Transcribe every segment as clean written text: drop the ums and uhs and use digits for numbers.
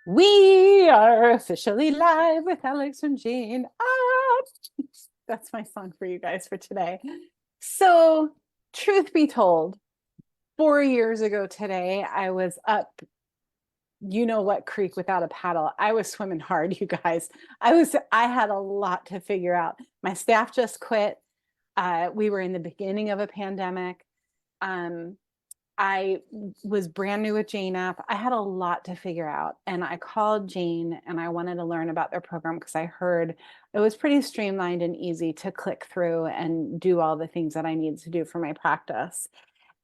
We are officially live with Alex and Jane. That's my song for you guys for today. So, truth be told, 4 years ago today, I was up, you know what creek without a paddle. I was swimming hard, you guys. I had a lot to figure out. My staff just quit. We were in the beginning of a pandemic. Um, I was brand new with Jane app. I had a lot to figure out. And I called Jane and I wanted to learn about their program because I heard it was pretty streamlined and easy to click through and do all the things that I needed to do for my practice.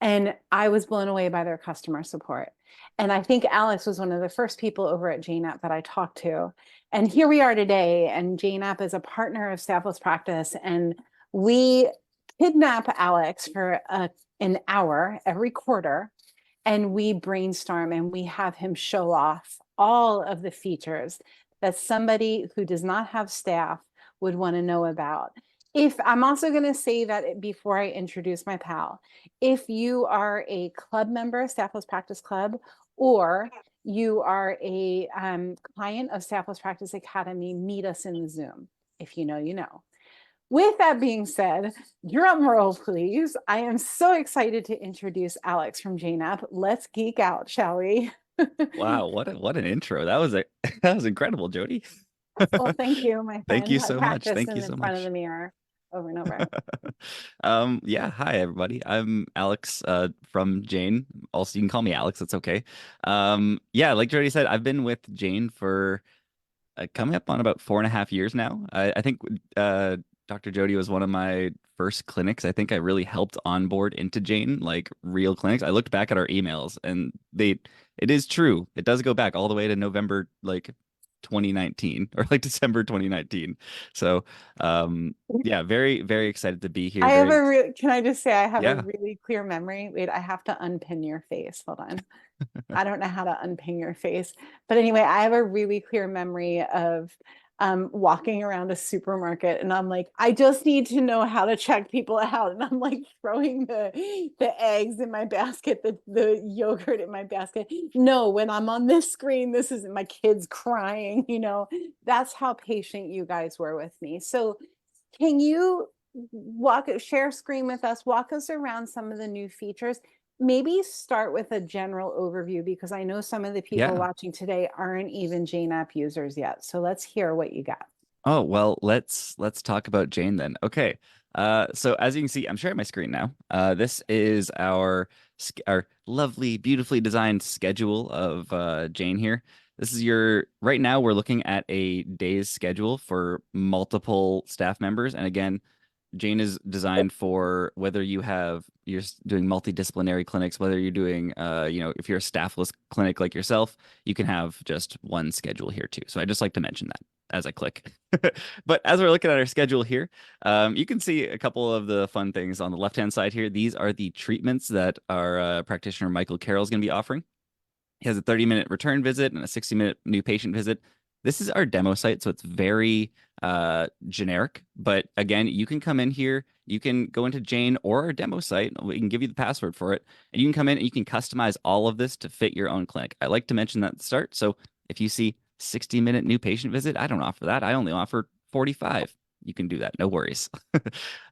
And I was blown away by their customer support. And I think Alex was one of the first people over at Jane app that I talked to. And here we are today. And Jane app is a partner of Staffless Practice. And we kidnap Alex for an hour every quarter, and we brainstorm and we have him show off all of the features that somebody who does not have staff would want to know about. If I'm also going to say that before I introduce my pal, if you are a club member, Staffless Practice Club, or you are a client of Staffless Practice Academy, meet us in the Zoom. If you know, you know. With that being said, drum roll, please. I am so excited to introduce Alex from Jane app. Let's geek out, shall we? Wow, what an intro. That was that was incredible, Jody. Well, thank you, my Thank friend. you I so much. practice Thank in you the so front of the much. mirror over and over. Yeah, hi everybody. I'm Alex from Jane. Also, you can call me Alex, that's okay. Yeah, like Jody said, I've been with Jane for coming up on about 4.5 years now. I think Dr. Jody was one of my first clinics. I think I really helped onboard into Jane, like real clinics. I looked back at our emails and it is true. It does go back all the way to November, like 2019 or like December 2019. So, yeah, very, very excited to be here. I have Very, can I just say I have a yeah. really clear memory. Wait, I have to unpin your face. Hold on. I don't know how to unpin your face. But anyway, I have a really clear memory of walking around a supermarket and I'm like, I just need to know how to check people out. And I'm like throwing the eggs in my basket, the yogurt in my basket. No, when I'm on this screen, this isn't my kids crying, you know. That's how patient you guys were with me. So can you share screen with us, walk us around some of the new features? Maybe start with a general overview because I know some of the people Yeah. watching today aren't even Jane app users yet. So let's hear what you got. Oh, well, let's talk about Jane then. Okay. So as you can see, I'm sharing my screen now. This is our lovely, beautifully designed schedule of Jane here. This is your right now we're looking at a day's schedule for multiple staff members. And again, Jane is designed for whether you're doing multidisciplinary clinics, whether you're doing if you're a staffless clinic like yourself, you can have just one schedule here too. So I just like to mention that as I click. But as we're looking at our schedule here, you can see a couple of the fun things on the left-hand side here. These are the treatments that our practitioner Michael Carroll is going to be offering. He has a 30-minute return visit and a 60-minute new patient visit. This is our demo site, so it's very generic. But again, you can come in here, you can go into Jane or our demo site. We can give you the password for it, and you can come in and you can customize all of this to fit your own clinic. I like to mention that at the start. So if you see 60-minute new patient visit, I don't offer that. I only offer 45. You can do that, no worries.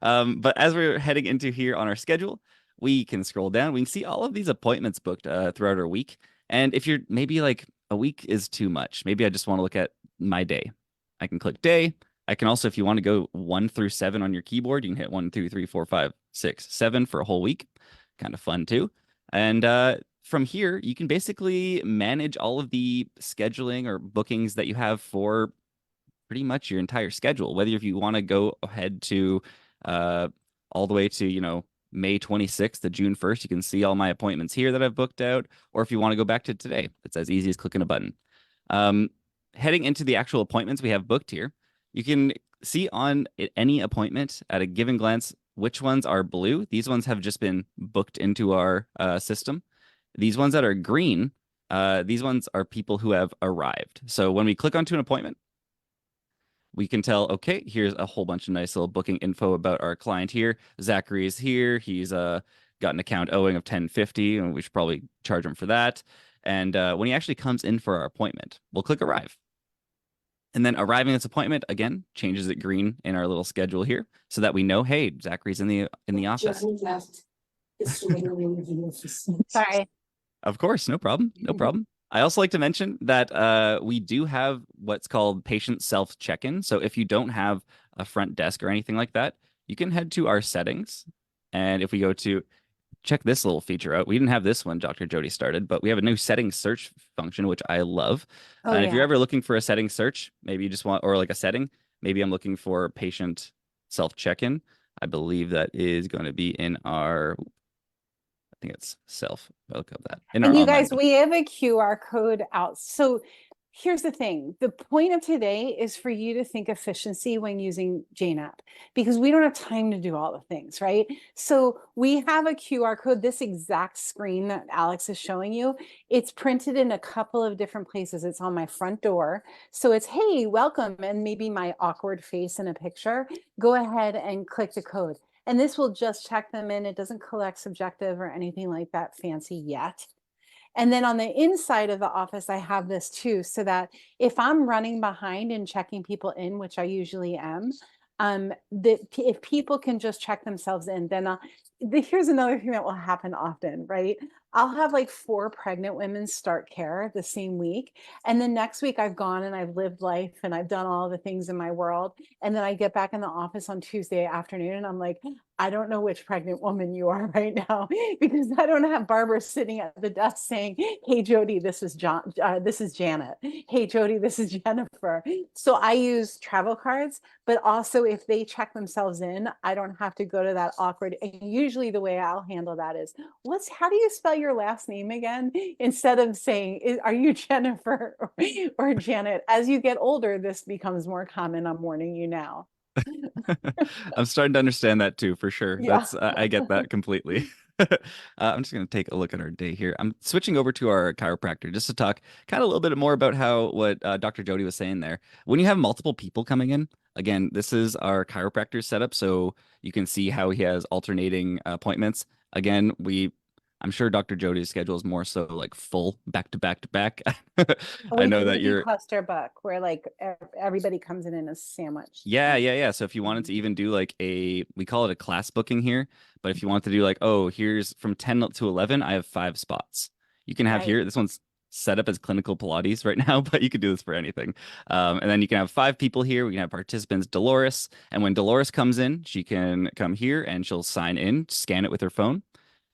But as we're heading into here on our schedule, we can scroll down. We can see all of these appointments booked throughout our week. And if you're maybe like a week is too much, maybe I just want to look at my day. I can click day. I can also, if you want to go 1 through 7 on your keyboard, you can hit 1, 2, 3, 4, 5, 6, 7 for a whole week. Kind of fun too. And from here, you can basically manage all of the scheduling or bookings that you have for pretty much your entire schedule. Whether if you want to go ahead to uh, all the way to, May 26th to June 1st, you can see all my appointments here that I've booked out. Or if you want to go back to today, it's as easy as clicking a button. Um, Heading into the actual appointments we have booked here, you can see on any appointment at a given glance which ones are blue. These ones have just been booked into our system. These ones that are green, these ones are people who have arrived. So when we click onto an appointment, we can tell, okay, here's a whole bunch of nice little booking info about our client here. Zachary is here. He's got an account owing of 1050, and we should probably charge him for that. And when he actually comes in for our appointment, we'll click arrive. And then arriving at this appointment again changes it green in our little schedule here so that we know, hey, Zachary's in the office. Jeremy left. It's the Sorry. Of course, no problem. No problem. I also like to mention that we do have what's called patient self check-in. So if you don't have a front desk or anything like that, you can head to our settings. And if we go to check this little feature out, we didn't have this when Dr. Jody started, but we have a new settings search function, which I love. Oh, And if you're yeah. ever looking for a settings search, maybe you just want, or like a setting, maybe I'm looking for patient self check-in. I believe that is going to be in our I think it's self. I'll look up that in our And you online. guys, we have a QR code out. So here's the thing. The point of today is for you to think efficiency when using Jane app, because we don't have time to do all the things, right? So we have a QR code, this exact screen that Alex is showing you. It's printed in a couple of different places. It's on my front door. So it's, hey, welcome, and maybe my awkward face in a picture. Go ahead and click the code. And this will just check them in. It doesn't collect subjective or anything like that fancy yet. And then on the inside of the office, I have this too, so that if I'm running behind and checking people in, which I usually am, that if people can just check themselves in, then here's another thing that will happen often, right? I'll have like 4 pregnant women start care the same week. And then next week I've gone and I've lived life and I've done all the things in my world. And then I get back in the office on Tuesday afternoon and I'm like, I don't know which pregnant woman you are right now, because I don't have Barbara sitting at the desk saying, hey, Jody, this is this is Janet. Hey, Jody, this is Jennifer. So I use travel cards, but also if they check themselves in, I don't have to go to that awkward. And usually the way I'll handle that is, how do you spell your last name again? Instead of saying, are you Jennifer or Janet? As you get older, this becomes more common. I'm warning you now. I'm starting to understand that too, for sure. Yeah. That's I get that completely. I'm just going to take a look at our day here. I'm switching over to our chiropractor just to talk kind of a little bit more about what Dr. Jody was saying there. When you have multiple people coming in, again, this is our chiropractor setup, so you can see how he has alternating appointments. Again, I'm sure Dr. Jody's schedule is more so like full back to back to back. I We know do, that we do you're cluster book where like everybody comes in a sandwich. Yeah. So if you wanted to even do like we call it a class booking here, but if you want to do like, oh, here's from 10 to 11, I have 5 spots. You can have Right. here, this one's set up as clinical Pilates right now, but you could do this for anything. And then you can have 5 people here. We can have participants, Dolores. And when Dolores comes in, she can come here and she'll sign in, scan it with her phone.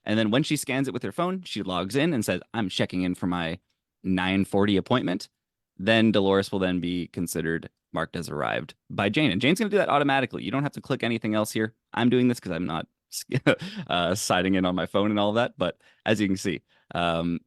And then when she scans it with her phone, she logs in and says, I'm checking in for my 9:40 appointment. Then Dolores will then be considered marked as arrived by Jane. And Jane's going to do that automatically. You don't have to click anything else here. I'm doing this because I'm not signing in on my phone and all of that. But as you can see,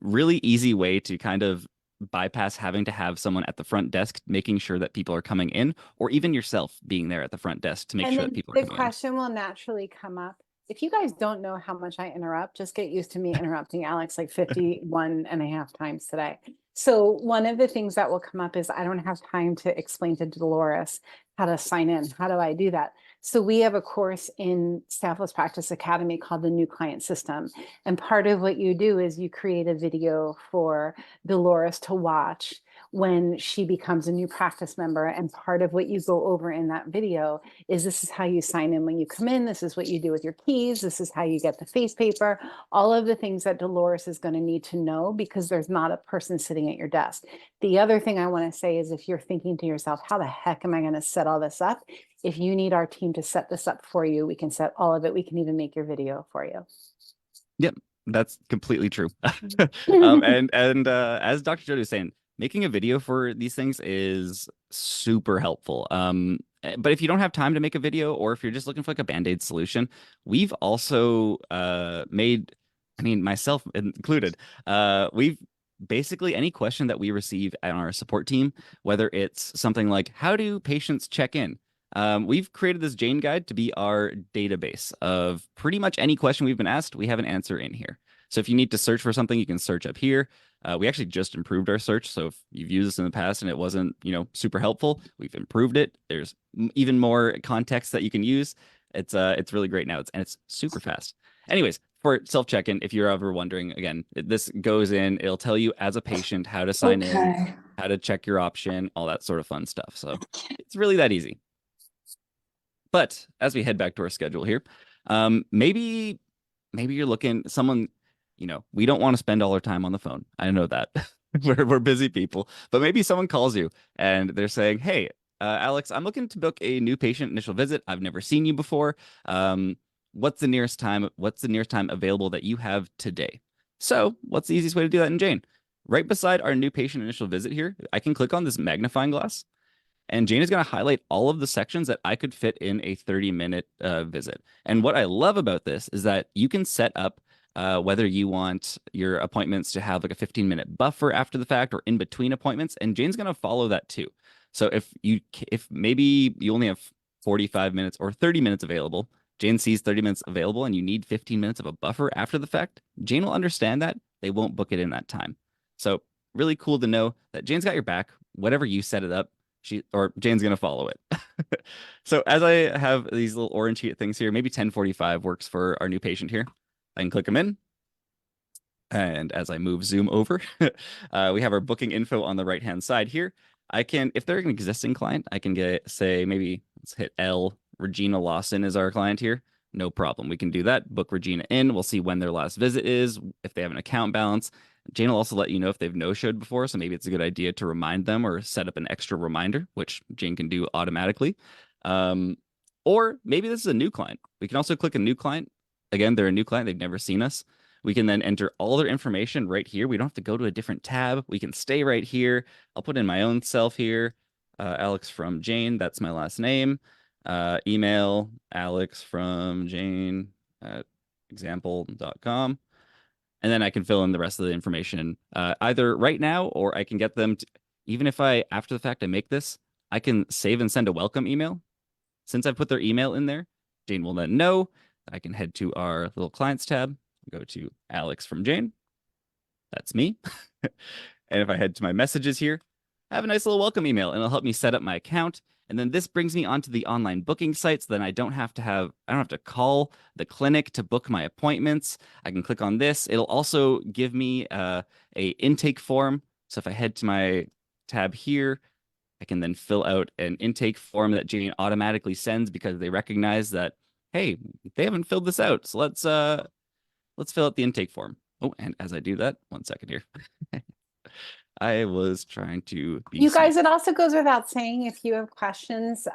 really easy way to kind of bypass having to have someone at the front desk making sure that people are coming in, or even yourself being there at the front desk to make And sure that then people are the coming in. question will naturally come up. If you guys don't know how much I interrupt, just get used to me interrupting Alex like 51 and a half times today. So one of the things that will come up is I don't have time to explain to Dolores how to sign in. How do I do that? So we have a course in Staffless Practice Academy called the New Client System. And part of what you do is you create a video for Dolores to watch when she becomes a new practice member. And part of what you go over in that video is this is how you sign in when you come in. This is what you do with your keys. This is how you get the face paper, all of the things that Dolores is going to need to know, because there's not a person sitting at your desk. The other thing I want to say is if you're thinking to yourself, how the heck am I going to set all this up? If you need our team to set this up for you, we can set all of it. We can even make your video for you. Yep, that's completely true. And as Dr. Jody was saying, making a video for these things is super helpful. But if you don't have time to make a video, or if you're just looking for like a band-aid solution, we've also made, I mean, myself included, we've basically any question that we receive on our support team, whether it's something like, how do patients check in? We've created this Jane guide to be our database of pretty much any question we've been asked. We have an answer in here. So if you need to search for something, you can search up here. We actually just improved our search. So if you've used this in the past and it wasn't, super helpful, we've improved it. There's even more context that you can use. It's really great now. It's super fast. Anyways, for self check-in, if you're ever wondering, again, this goes in, it'll tell you as a patient how to sign in, Okay. how to check your option, all that sort of fun stuff. So it's really that easy. But as we head back to our schedule here, maybe you're looking someone, we don't want to spend all our time on the phone. I know that. We're busy people, but maybe someone calls you and they're saying, "Hey, Alex, I'm looking to book a new patient initial visit. I've never seen you before. What's the nearest time? What's the nearest time available that you have today?" So, what's the easiest way to do that in Jane? Right beside our new patient initial visit here, I can click on this magnifying glass, and Jane is going to highlight all of the sections that I could fit in a 30-minute visit. And what I love about this is that you can set up whether you want your appointments to have like a 15-minute buffer after the fact or in between appointments, and Jane's going to follow that too. So if maybe you only have 45 minutes or 30 minutes available, Jane sees 30 minutes available and you need 15 minutes of a buffer after the fact, Jane will understand that. They won't book it in that time. So really cool to know that Jane's got your back. Whatever you set it up, Jane's gonna follow it. So as I have these little orange heat things here, maybe 10:45 works for our new patient here. I can click them in. And as I move Zoom over, we have our booking info on the right-hand side here. If they're an existing client, I can say maybe let's hit L. Regina Lawson is our client here. No problem. We can do that. Book Regina in. We'll see when their last visit is, if they have an account balance. Jane will also let you know if they've no-showed before, so maybe it's a good idea to remind them or set up an extra reminder, which Jane can do automatically. Or maybe this is a new client. We can also click a new client. Again, they're a new client. They've never seen us. We can then enter all their information right here. We don't have to go to a different tab. We can stay right here. I'll put in my own self here. Alex from Jane. That's my last name. Email Alex from Jane at example.com. And then I can fill in the rest of the information either right now, or I can get them to, even if after the fact I make this, I can save and send a welcome email. Since I've put their email in there, Jane will then know. I can head to our little clients tab, go to Alex from Jane. That's me. And if I head to my messages here, I have a nice little welcome email, and it'll help me set up my account. And then this brings me onto the online booking site, so then I don't have to call the clinic to book my appointments. I can click on this. It'll also give me a intake form. So if I head to my tab here, I can then fill out an intake form that Jane automatically sends because they recognize that, hey, they haven't filled this out. So let's fill out the intake form. Oh, and as I do that, 1 second here. I was trying to be You guys, it also goes without saying, if you have questions,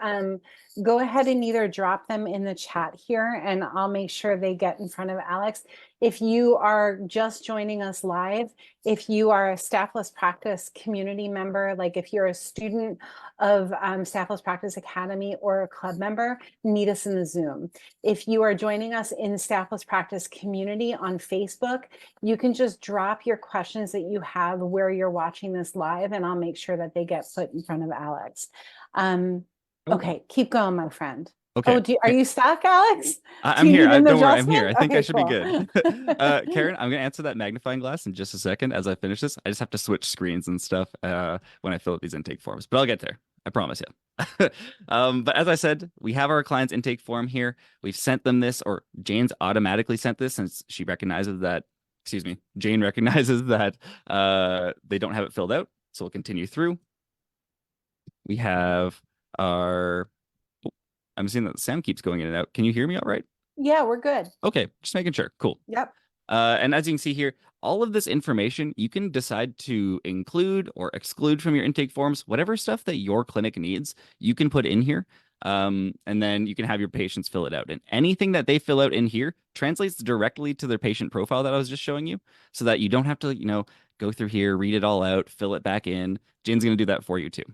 go ahead and either drop them in the chat here and I'll make sure they get in front of Alex. If you are just joining us live, if you are a Staffless Practice community member, like if you're a student of Staffless Practice Academy or a club member, meet us in the Zoom. If you are joining us in Staffless Practice community on Facebook, you can just drop your questions that you have where you're watching this live, and I'll make sure that they get put in front of Alex. Okay, keep going, my friend. Okay. Oh, are you stuck, Alex? I'm here. Don't worry, I'm here. I think Okay, I should cool. be good. Karen, I'm going to answer that magnifying glass in just a second as I finish this. I just have to switch screens and stuff when I fill out these intake forms, but I'll get there. I promise you. But as I said, we have our client's intake form here. We've sent them this, or Jane's automatically sent this since she recognizes that, Jane recognizes that they don't have it filled out. So we'll continue through. We have our... I'm seeing that the sound keeps going in and out. Can you hear me all right? Yeah, we're good. Okay, just making sure. Cool. Yep. And as you can see here, all of this information you can decide to include or exclude from your intake forms. Whatever stuff that your clinic needs, you can put in here. And then you can have your patients fill it out. And anything that they fill out in here translates directly to their patient profile that I was just showing you, so that you don't have to, go through here, read it all out, fill it back in. Jane's going to do that for you too.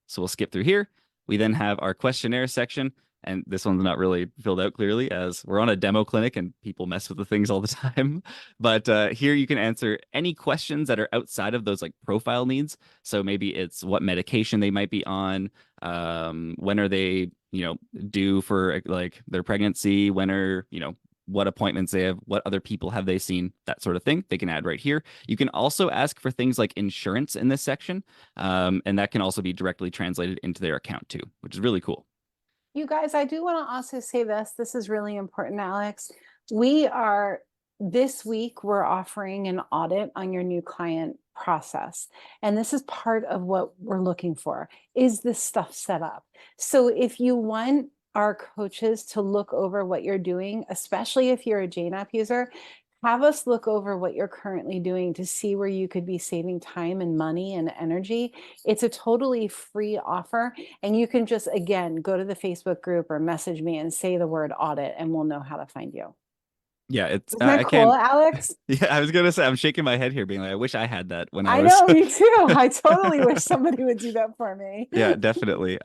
So we'll skip through here. We then have our questionnaire section, and this one's not really filled out clearly as we're on a demo clinic and people mess with the things all the time. But here you can answer any questions that are outside of those like profile needs. So maybe it's what medication they might be on, when are they, due for like their pregnancy, when are, what appointments they have, what other people have they seen, that sort of thing. They can add right here. You can also ask for things like insurance in this section, and that can also be directly translated into their account too, which is really cool. You guys, I do want to also say this. This is really important, Alex. We are this week we're offering an audit on your new client process. And this is part of what we're looking for. Is this stuff set up? So if you want our coaches to look over what you're doing, especially if you're a Jane app user, have us look over what you're currently doing to see where you could be saving time and money and energy. It's a totally free offer. And you can just, again, go to the Facebook group or message me and say the word audit, and we'll know how to find you. Yeah, it's Isn't that I cool, can't. Alex? Yeah, I was gonna say I'm shaking my head here, being like, I wish I had that when I I was. know, me too. I totally wish somebody would do that for me. Yeah, definitely.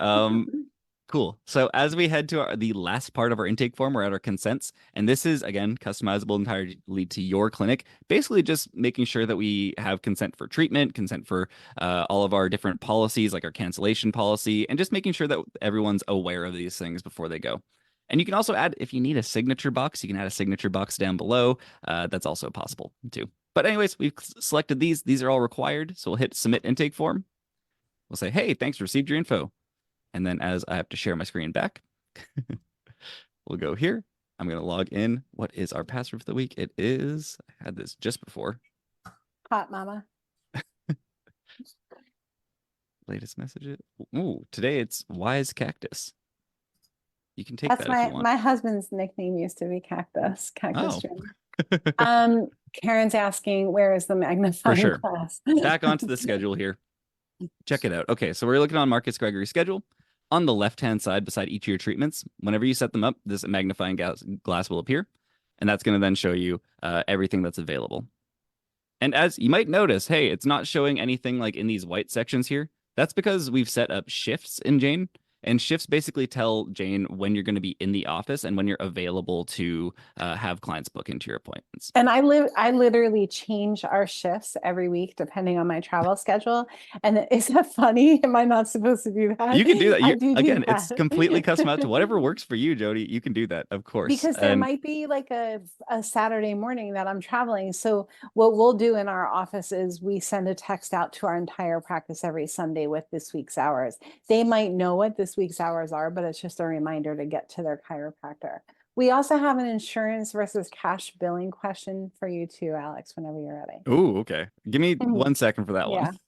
Cool. So as we head to the last part of our intake form, we're at our consents, and this is again customizable entirely to your clinic. Basically, just making sure that we have consent for treatment, consent for all of our different policies, like our cancellation policy, and just making sure that everyone's aware of these things before they go. And you can also add, if you need a signature box, you can add a signature box down below. That's also possible too. But anyways, we've selected these. These are all required. So we'll hit submit intake form. We'll say, hey, thanks, received your info. And then as I have to share my screen back, we'll go here. I'm going to log in. What is our password for the week? It is, I had this just before. Hot mama. Latest messages. Ooh, today it's Wise Cactus. You can take That's that if you want. my husband's nickname used to be Cactus. Cactus Oh. Jim. Karen's asking, where is the magnifying sure. glass? Back onto the schedule here. Check it out. Okay, so we're looking on Marcus Gregory's schedule. On the left-hand side, beside each of your treatments, whenever you set them up, this magnifying glass will appear, and that's going to then show you everything that's available. And as you might notice, hey, it's not showing anything like in these white sections here. That's because we've set up shifts in Jane, and shifts basically tell Jane when you're going to be in the office and when you're available to have clients book into your appointments. And I literally change our shifts every week depending on my travel schedule. And is that funny? Am I not supposed to do that? You can do that. I do Again, that. it's completely customized to whatever works for you, Jody. You can do that, of course. Because there might be like a Saturday morning that I'm traveling. So what we'll do in our office is we send a text out to our entire practice every Sunday with this week's hours. They might know what this week's hours are, but it's just a reminder to get to their chiropractor. We also have an insurance versus cash billing question for you too, Alex, whenever you're ready. Oh, okay. Give me 1 second for that one.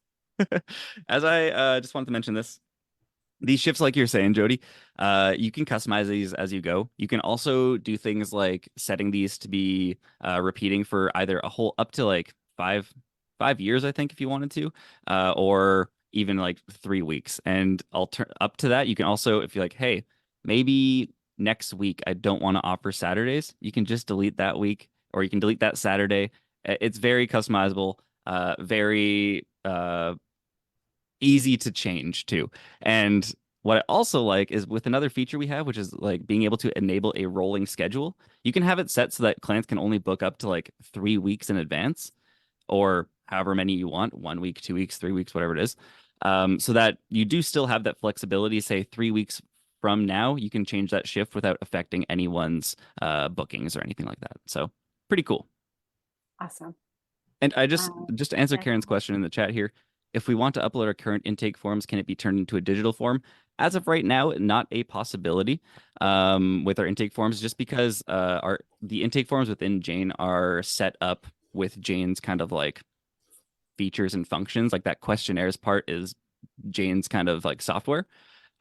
As I just wanted to mention this, these shifts, like you're saying, Jody, you can customize these as you go. You can also do things like setting these to be repeating for either a whole up to like five years, I think, if you wanted to, or even like 3 weeks. And up to that, you can also, if you're like, hey, maybe next week I don't want to offer Saturdays, you can just delete that week, or you can delete that Saturday. It's very customizable, very easy to change too. And what I also like is with another feature we have, which is like being able to enable a rolling schedule. You can have it set so that clients can only book up to like 3 weeks in advance, or however many you want, 1 week, 2 weeks, 3 weeks, whatever it is. So that you do still have that flexibility. Say 3 weeks from now, you can change that shift without affecting anyone's bookings or anything like that. So pretty cool. Awesome. And I just to answer Karen's question in the chat here, if we want to upload our current intake forms, can it be turned into a digital form? As of right now, not a possibility with our intake forms, just because the intake forms within Jane are set up with Jane's kind of like features and functions. Like that questionnaires part is Jane's kind of like software.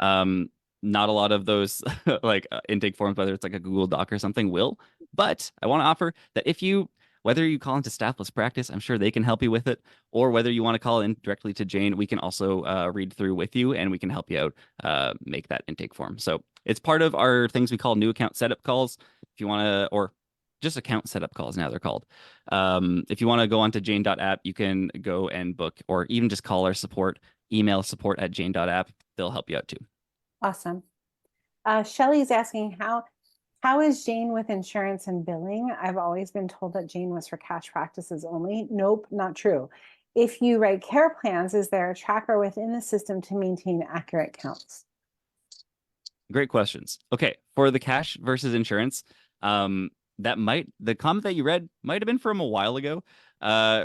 Not a lot of those like intake forms, whether it's like a Google Doc or something, will. But I want to offer that if you whether you call into Staffless Practice, I'm sure they can help you with it, or whether you want to call in directly to Jane, we can also read through with you and we can help you out make that intake form. So it's part of our things we call new account setup calls. If you want to, or just account setup calls now they're called. If you want to go onto jane.app, you can go and book, or even just call our support, email support@jane.app. They'll help you out too. Awesome. Shelly's asking how is Jane with insurance and billing? I've always been told that Jane was for cash practices only. Nope, not true. If you write care plans, is there a tracker within the system to maintain accurate counts? Great questions. Okay, for the cash versus insurance, the comment that you read might have been from a while ago.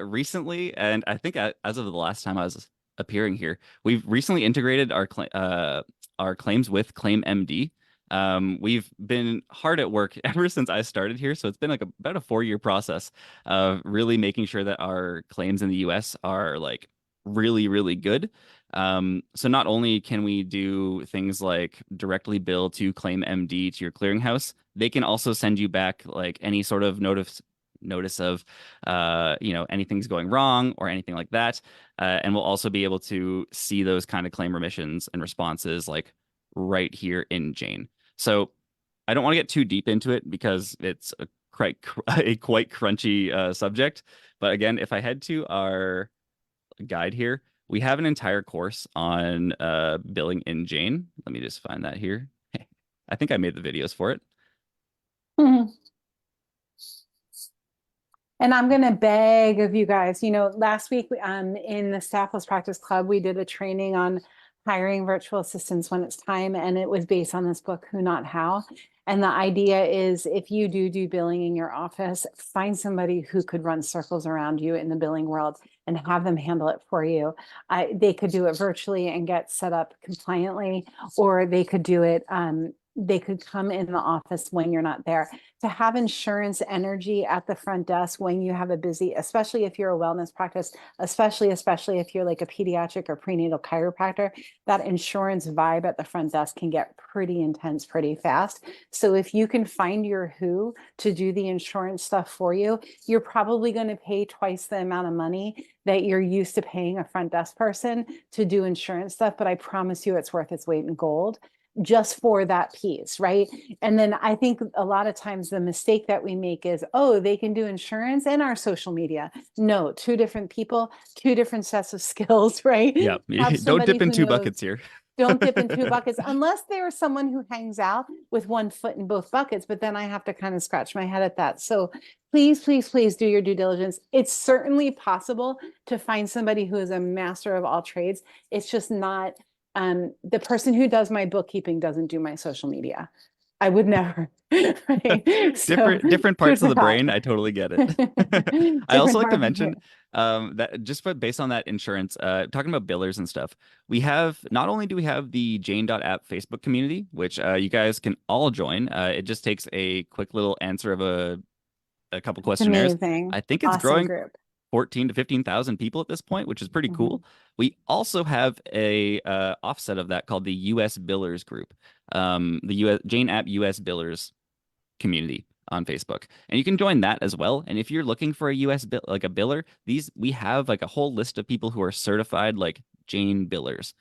Recently, and I think as of the last time I was appearing here, we've recently integrated our claims with ClaimMD. We've been hard at work ever since I started here, so it's been like about a 4-year process of really making sure that our claims in the US are like really, really good. So not only can we do things like directly bill to claim MD to your clearinghouse, they can also send you back like any sort of notice of anything's going wrong or anything like that. And we'll also be able to see those kind of claim remissions and responses like right here in Jane. So I don't want to get too deep into it because it's a quite crunchy subject. But again, if I head to our guide here, we have an entire course on billing in Jane. Let me just find that here. I think I made the videos for it. Mhm. And I'm going to beg of you guys, last week in the Staffless Practice Club, we did a training on hiring virtual assistants when it's time. And it was based on this book, Who Not How. And the idea is if you do billing in your office, find somebody who could run circles around you in the billing world and have them handle it for you. They could do it virtually and get set up compliantly, or they could do it, they could come in the office when you're not there. To have insurance energy at the front desk when you have a busy, especially if you're a wellness practice, especially if you're like a pediatric or prenatal chiropractor, that insurance vibe at the front desk can get pretty intense pretty fast. So if you can find your who to do the insurance stuff for you, you're probably going to pay twice the amount of money that you're used to paying a front desk person to do insurance stuff. But I promise you it's worth its weight in gold just for that piece, right? And then I think a lot of times the mistake that we make is, oh, they can do insurance and our social media. No, two different people, two different sets of skills, right? Yeah, Have don't somebody dip in who two knows. buckets here. Don't dip in two buckets unless there's someone who hangs out with one foot in both buckets, but then I have to kind of scratch my head at that. So please, please, please do your due diligence. It's certainly possible to find somebody who is a master of all trades. It's just not the person who does my bookkeeping doesn't do my social media. I would never. Right? So different food parts of for the thought. brain. I totally get it. I also Different like to part of mention it. that just based on that insurance, talking about billers and stuff, we have not only do we have the Jane.app Facebook community, which you guys can all join. It just takes a quick little answer of a couple It's questionnaires. amazing. I think it's Awesome growing group. 14 to 15,000 people at this point, which is pretty Mhm. cool. We also have a offset of that called the US Billers group, the US Jane App US Billers community on Facebook, and you can join that as well. And if you're looking for a US bill, like a biller, we have like a whole list of people who are certified like Jane billers.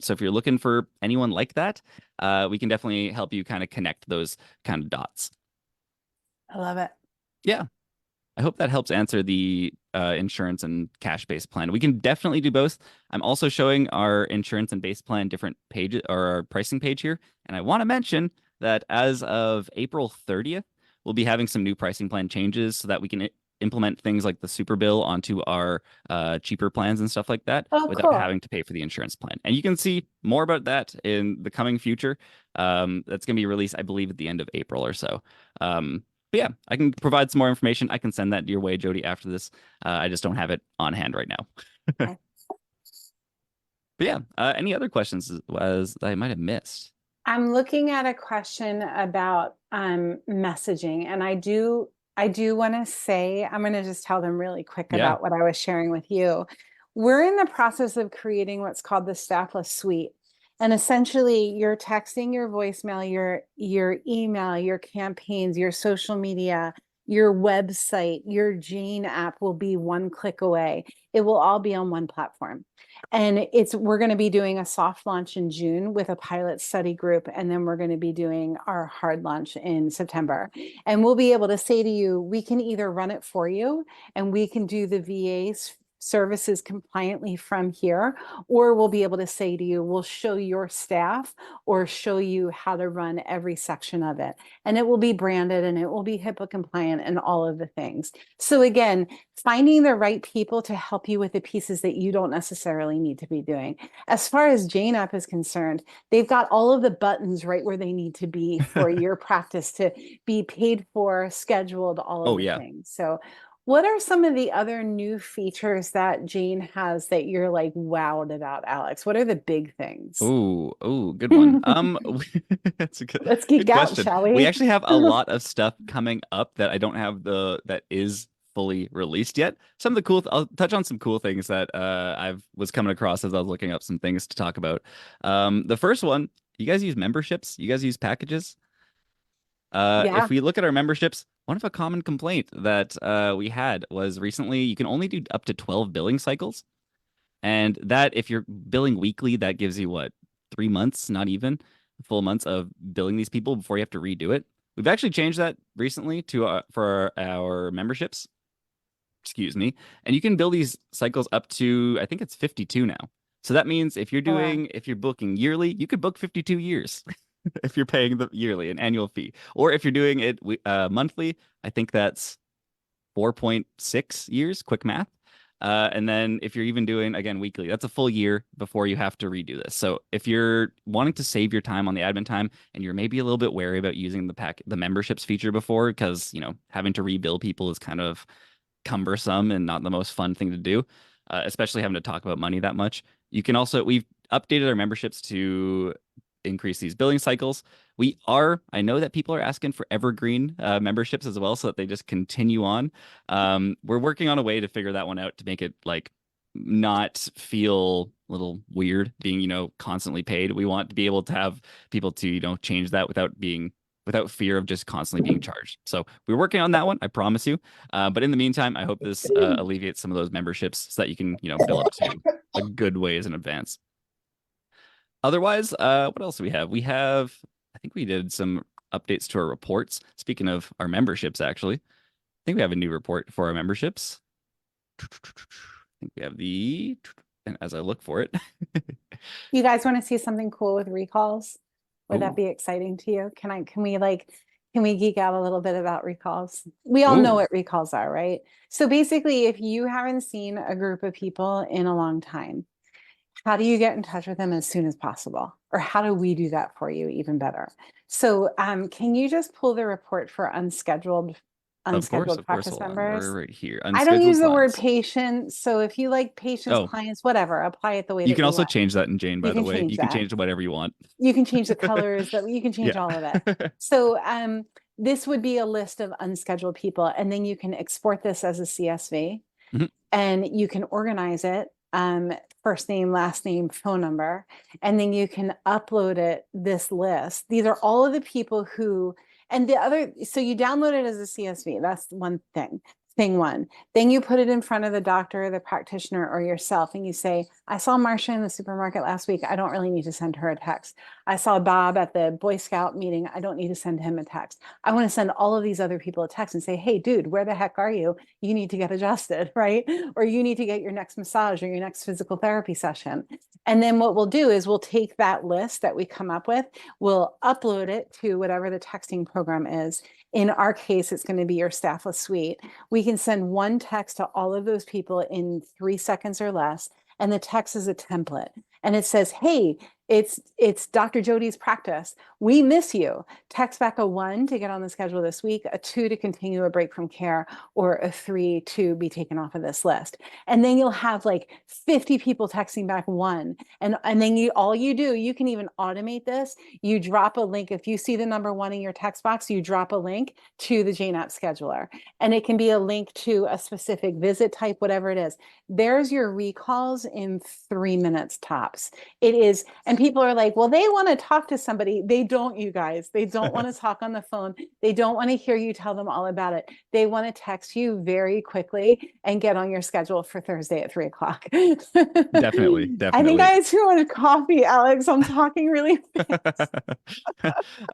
So if you're looking for anyone like that, we can definitely help you kind of connect those kind of dots. I love it. Yeah. I hope that helps answer the insurance and cash-based plan. We can definitely do both. I'm also showing our insurance and base plan different pages or our pricing page here. And I want to mention that as of April 30th, we'll be having some new pricing plan changes so that we can implement things like the super bill onto our cheaper plans and stuff like that Oh, without cool. having to pay for the insurance plan. And you can see more about that in the coming future. That's going to be released, I believe, at the end of April or so. But yeah, I can provide some more information. I can send that your way, Jody, after this. I just don't have it on hand right now. Okay. But yeah, any other questions that I might have missed? I'm looking at a question about messaging, and I do want to say, I'm going to just tell them really quick Yeah. about what I was sharing with you. We're in the process of creating what's called the Staffless Suite. And essentially, your texting, your voicemail, your email, your campaigns, your social media, your website, your Jane app will be one click away. It will all be on one platform. And we're going to be doing a soft launch in June with a pilot study group, and then we're going to be doing our hard launch in September. And we'll be able to say to you, we can either run it for you and we can do the VA's services compliantly from here, or we'll be able to say to you, we'll show your staff or show you how to run every section of it. And it will be branded and it will be HIPAA compliant and all of the things. So again, finding the right people to help you with the pieces that you don't necessarily need to be doing. As far as Jane App is concerned, they've got all of the buttons right where they need to be for your practice to be paid for, scheduled, all of Oh the yeah. things. So What are some of the other new features that Jane has that you're like wowed about, Alex? What are the big things? Oh, good one. That's a Let's good geek out, question. shall We we? actually have a lot of stuff coming up that I don't have that is fully released yet. Some of the I'll touch on some cool things that I've was coming across as I was looking up some things to talk about. The first one, you guys use memberships? You guys use packages? Yeah. If we look at our memberships, one of a common complaint that we had was recently you can only do up to 12 billing cycles. And that, if you're billing weekly, that gives you what, 3 months, not even full months of billing these people before you have to redo it. We've actually changed that recently to for our memberships. Excuse me. And you can bill these cycles up to, I think it's 52 now. So that means Oh, wow. if you're booking yearly, you could book 52 years if you're paying the yearly, an annual fee. Or if you're doing it monthly, I think that's 4.6 years, quick math. And then if you're even doing again weekly, that's a full year before you have to redo this. So if you're wanting to save your time on the admin time and you're maybe a little bit wary about using the memberships feature before, because having to rebill people is kind of cumbersome and not the most fun thing to do, especially having to talk about money that much. We've updated our memberships to increase these billing cycles. I know that people are asking for evergreen memberships as well, so that they just continue on. We're working on a way to figure that one out to make it like not feel a little weird being, constantly paid. We want to be able to have people to, change that without fear of just constantly being charged. So we're working on that one, I promise you. But in the meantime, I hope this alleviates some of those memberships so that you can, bill up to a good ways in advance. Otherwise, what else do we have? I think we did some updates to our reports. Speaking of our memberships, actually, I think we have a new report for our memberships. I think we have and as I look for it. You guys want to see something cool with recalls? Would that Ooh, be exciting to you? Can we geek out a little bit about recalls? We all know ooh, what recalls are, right? So basically, if you haven't seen a group of people in a long time, how do you get in touch with them as soon as possible? Or how do we do that for you even better? So can you just pull the report for of course, unscheduled of course. practice Hold on. We're members? right here. I don't use Unscheduled the word clients. patient. So if you like patients, Oh, clients, whatever, apply it the way you that can you also want. change that in Jane, You by the can way. change You can that. change to whatever you want. You can change the colors, that you can change Yeah. all of it. So this would be a list of unscheduled people, and then you can export this as a CSV Mhm. and you can organize it, first name, last name, phone number, and then you can upload this list. These are all of the people who, and the other, so you download it as a CSV. That's one thing. Thing one. Then you put it in front of the doctor, the practitioner, or yourself, and you say, I saw Marcia in the supermarket last week. I don't really need to send her a text. I saw Bob at the Boy Scout meeting. I don't need to send him a text. I want to send all of these other people a text and say, hey, dude, where the heck are you? You need to get adjusted, right? Or you need to get your next massage or your next physical therapy session. And then what we'll do is we'll take that list that we come up with, we'll upload it to whatever the texting program is. In our case, it's going to be your Staffless Suite. We can send one text to all of those people in 3 seconds or less. And the text is a template. And it says, hey, it's Dr. Jody's practice. We miss you. Text back a 1 to get on the schedule this week, a 2 to continue a break from care, or a 3 to be taken off of this list. And then you'll have like 50 people texting back 1. And then all you do, you can even automate this. You drop a link. If you see the number 1 in your text box, you drop a link to the Jane App scheduler. And it can be a link to a specific visit type, whatever it is. There's your recalls in 3 minutes tops. It is, and people are like, well, they want to talk to somebody. They don't, you guys. They don't want to talk on the phone. They don't want to hear you tell them all about it. They want to text you very quickly and get on your schedule for Thursday at 3 o'clock. Definitely, I think I definitely. had too much coffee, Alex. I'm talking really fast.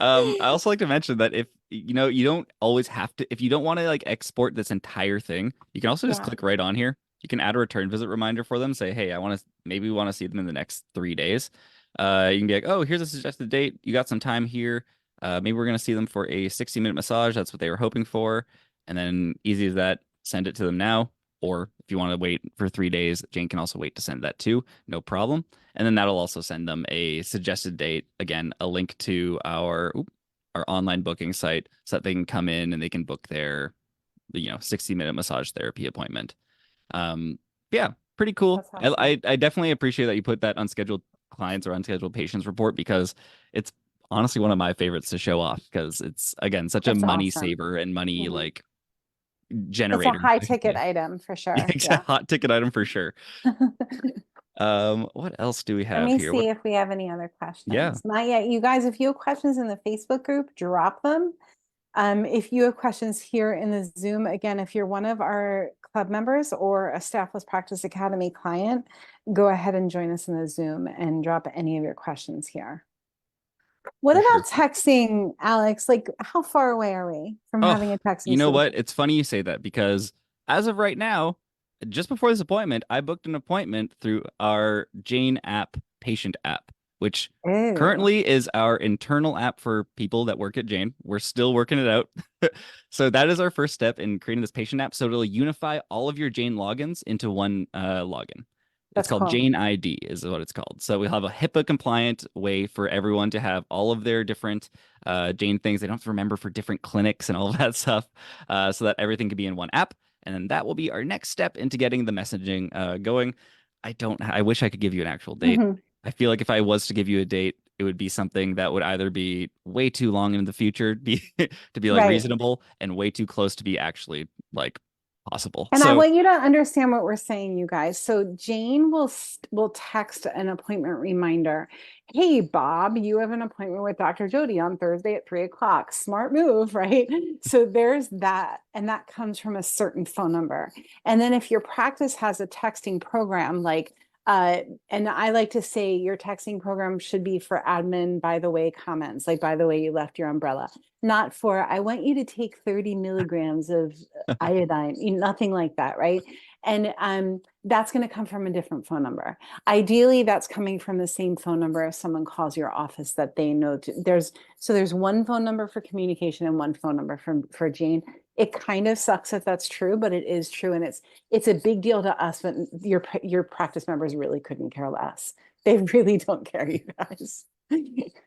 I also like to mention that if you don't always have to, if you don't want to like export this entire thing, you can also just Yeah. click right on here. You can add a return visit reminder for them. Say, hey, maybe we want to see them in the next 3 days. You can be like, oh, here's a suggested date. You got some time here. Maybe we're gonna see them for a 60-minute massage. That's what they were hoping for. And then easy as that, send it to them now. Or if you want to wait for 3 days, Jane can also wait to send that too. No problem. And then that'll also send them a suggested date. Again, a link to our online booking site so that they can come in and they can book you know, 60-minute massage therapy appointment. Yeah, pretty cool. That's awesome. I definitely appreciate that you put that unscheduled clients or unscheduled patients report, because it's honestly one of my favorites to show off, because it's, again, such a It's money awesome. saver and money Mhm. like It's a generator, high I should ticket say. item for Yeah, sure. it's a Yeah. hot ticket item for sure. What else do we Let have me here? What? see if we have any other Yeah, questions. Not yet. You guys, if you have questions in the Facebook group, drop them. If you have questions here in the Zoom, again, if you're one of our club members or a Staffless Practice Academy client, go ahead and join us in the Zoom and drop any of your questions here. What for sure. about texting, Alex? Like, how far away are we from Oh, having a you texting know what? solution? It's funny you say that, because as of right now, just before this appointment, I booked an appointment through our Jane app, patient app, which Oh, currently is our internal app for people that work at Jane. We're still working it out. So that is our first step in creating this patient app. So it'll unify all of your Jane logins into one login. It's that's called cool. Jane ID, is what it's called. So we'll have a HIPAA compliant way for everyone to have all of their different Jane things. They don't have to remember for different clinics and all of that stuff, so that everything can be in one app. And then that will be our next step into getting the messaging going. I wish I could give you an actual date. Mhm. I feel like if I was to give you a date, it would be something that would either be way too long in the future to be like Right. reasonable, and way too close to be actually like possible. And I So want you to understand what we're saying, you guys. So Jane will text an appointment reminder. Hey, Bob, you have an appointment with Dr. Jody on Thursday at 3 o'clock. Smart move, right? So there's that, and that comes from a certain phone number. And then if your practice has a texting program, like and I like to say your texting program should be for admin, by the way, comments, like by the way, you left your umbrella, not for I want you to take 30 milligrams of iodine, nothing like that, right? And that's going to come from a different phone number. Ideally, that's coming from the same phone number if someone calls your office that they know there's one phone number for communication and one phone number for Jane. It kind of sucks if that's true, but it is true, and it's a big deal to us. But your practice members really couldn't care less. They really don't care, you guys.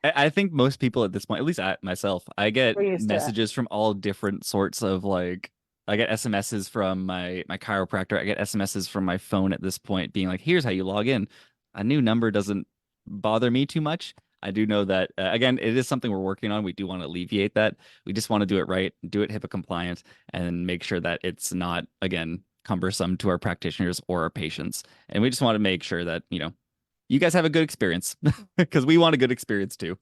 I think most people at this point, at least myself, I get We're used to it. messages from all different sorts of like, I get SMSs from my chiropractor. I get SMSs from my phone at this point being like, here's how you log in. A new number doesn't bother me too much. I do know that, again, it is something we're working on. We do want to alleviate that. We just want to do it right, do it HIPAA compliant, and make sure that it's not, again, cumbersome to our practitioners or our patients. And we just want to make sure that, you know, you guys have a good experience, because we want a good experience too.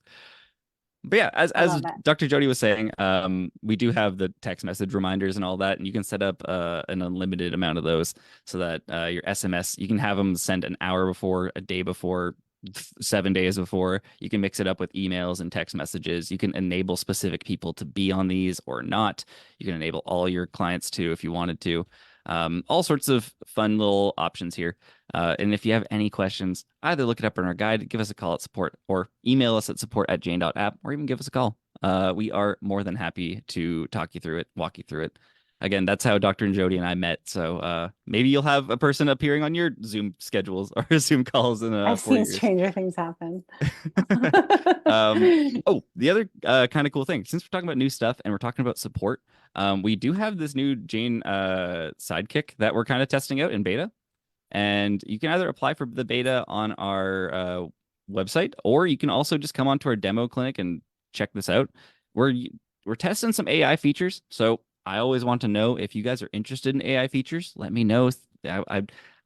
But yeah, I as love it. Dr. Jody was saying, we do have the text message reminders and all that, and you can set up an unlimited amount of those, so that your SMS, you can have them sent an hour before, a day before, 7 days before. You can mix it up with emails and text messages. You can enable specific people to be on these or not. You can enable all your clients to if you wanted to. All sorts of fun little options here. And if you have any questions, either look it up in our guide, give us a call at support, or email us at support@jane.app, or even give us a call. We are more than happy to talk you through it, walk you through it. Again, that's how Dr. and Jody and I met. So maybe you'll have a person appearing on your Zoom schedules or Zoom calls in I've 4 years. seen stranger things happen. Oh, the other kind of cool thing, since we're talking about new stuff and we're talking about support, we do have this new Jane sidekick that we're kind of testing out in beta. And you can either apply for the beta on our website, or you can also just come onto our demo clinic and check this out. We're testing some AI features, so I always want to know if you guys are interested in AI features. Let me know.